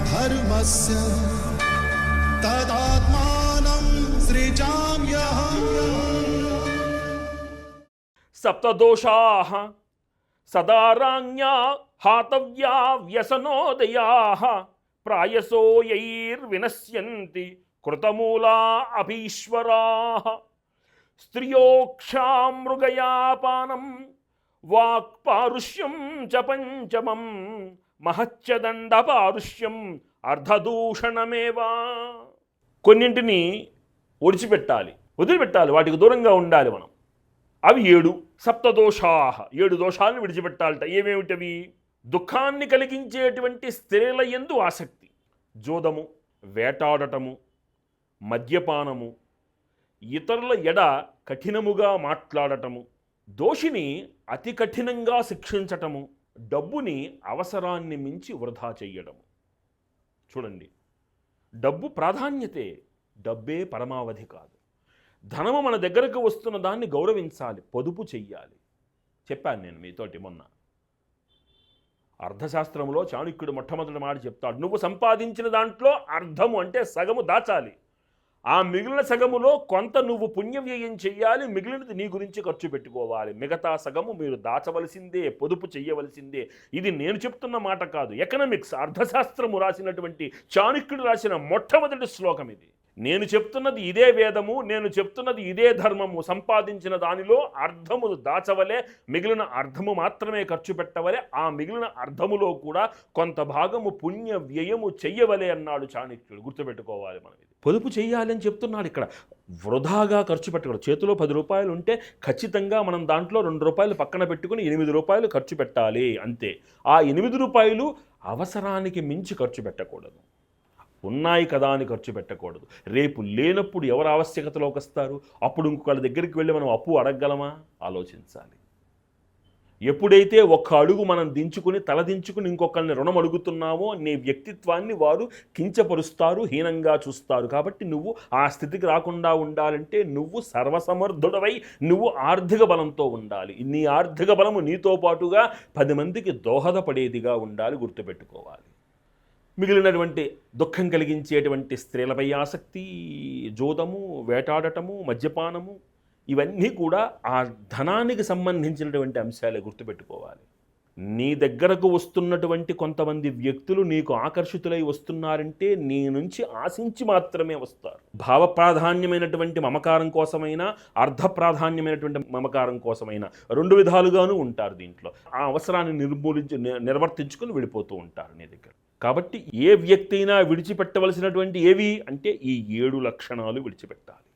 धर्मस्य तदात्मानं सृजाम्यहम्। सप्तदोषाः सदाराज्ञा हातव्या व्यसनोदयाः प्रायसो यैर्विनश्यन्ति कृतमूला अभीश्वराः। स्त्रियोक्षामृगयापानं वाक्पारुष्यं च पंचमं महच्च దండపారుష్యం అర్ధదూషణమేవా. కొన్నింటిని వదిలిపెట్టాలి, వాటికి దూరంగా ఉండాలి మనం. అవి 7 సప్తదోషాః, 7 దోషాలను విడిచిపెట్టాలట. ఏమేమిటవి? దుఃఖాన్ని కలిగించేటువంటి స్త్రీల యందు ఆసక్తి, జోదము, వేటాడటము, మద్యపానము, ఇతరుల ఎడ కఠినముగా మాట్లాడటము, దోషిని అతి కఠినంగా శిక్షించటము, డబ్బుని అవసరాన్ని మించి వృధా చెయ్యడము. చూడండి, డబ్బు ప్రాధాన్యతే, డబ్బే పరమావధి కాదు. ధనము మన దగ్గరకు వస్తున్న దాన్ని గౌరవించాలి, పొదుపు చెయ్యాలి. చెప్పాను నేను మీతోటి మొన్న. అర్థశాస్త్రంలో చాణక్యుడు మొట్టమొదటి మాట చెప్తాడు, నువ్వు సంపాదించిన దాంట్లో అర్ధము అంటే సగము దాచాలి. ఆ మిగిలిన సగములో కొంత నువ్వు పుణ్యవ్యయం చెయ్యాలి, మిగిలినది నీ గురించి ఖర్చు పెట్టుకోవాలి. మిగతా సగము మీరు దాచవలసిందే, పొదుపు చెయ్యవలసిందే. ఇది నేను చెప్తున్న మాట కాదు, ఎకనామిక్స్ అర్థశాస్త్రము రాసినటువంటి చాణక్యుడు రాసిన మొట్టమొదటి శ్లోకం ఇది. నేను చెప్తున్నది ఇదే వేదము, నేను చెప్తున్నది ఇదే ధర్మము. సంపాదించిన దానిలో అర్ధము దాచవలే, మిగిలిన అర్ధము మాత్రమే ఖర్చు పెట్టవలే. ఆ మిగిలిన అర్ధములో కూడా కొంత భాగము పుణ్య వ్యయము చెయ్యవలే అన్నాడు చాణక్యుడు. గుర్తుపెట్టుకోవాలి మనం. ఇది పొదుపు చెయ్యాలని చెప్తున్నాడు ఇక్కడ. వృధాగా ఖర్చు పెట్టకూడదు. చేతిలో 10 రూపాయలు ఉంటే ఖచ్చితంగా మనం దాంట్లో 2 రూపాయలు పక్కన పెట్టుకుని 8 రూపాయలు ఖర్చు పెట్టాలి, అంతే. ఆ 8 రూపాయలు అవసరానికి మించి ఖర్చు పెట్టకూడదు. ఉన్నాయి కదా అని ఖర్చు పెట్టకూడదు. రేపు లేనప్పుడు ఎవరు ఆవశ్యకతలోకి వస్తారు? అప్పుడు ఇంకొకళ్ళ దగ్గరికి వెళ్ళి మనం అప్పు అడగగలమా? ఆలోచించాలి. ఎప్పుడైతే ఒక్క అడుగు మనం దించుకుని తలదించుకుని ఇంకొకరిని రుణం అడుగుతున్నామో నీ వ్యక్తిత్వాన్ని వారు కించపరుస్తారు, హీనంగా చూస్తారు. కాబట్టి నువ్వు ఆ స్థితికి రాకుండా ఉండాలంటే నువ్వు సర్వసమర్థుడవై నువ్వు ఆర్థిక బలంతో ఉండాలి. నీ ఆర్థిక బలము నీతో పాటుగా 10 మందికి దోహదపడేదిగా ఉండాలి. గుర్తుపెట్టుకోవాలి. మిగిలినటువంటి దుఃఖం కలిగించేటువంటి స్త్రీలపై ఆసక్తి, జోదము, వేటాడటము, మద్యపానము, ఇవన్నీ కూడా ఆ ధనానికి సంబంధించినటువంటి అంశాలే. గుర్తుపెట్టుకోవాలి. నీ దగ్గరకు వస్తున్నటువంటి కొంతమంది వ్యక్తులు నీకు ఆకర్షితులై వస్తున్నారంటే నీ నుంచి ఆశించి మాత్రమే వస్తారు. భావ ప్రాధాన్యమైనటువంటి మమకారం కోసమైనా, అర్ధ ప్రాధాన్యమైనటువంటి మమకారం కోసమైనా 2 విధాలుగాను ఉంటారు దీంట్లో. ఆ అవసరాన్ని నిర్వర్తించుకుని వెళ్ళిపోతూ ఉంటారు నీ దగ్గర. కాబట్టి ఏ వ్యక్తి అయినా విడిచిపెట్టవలసినటువంటి ఏవి అంటే ఈ 7 లక్షణాలు విడిచిపెట్టాలి.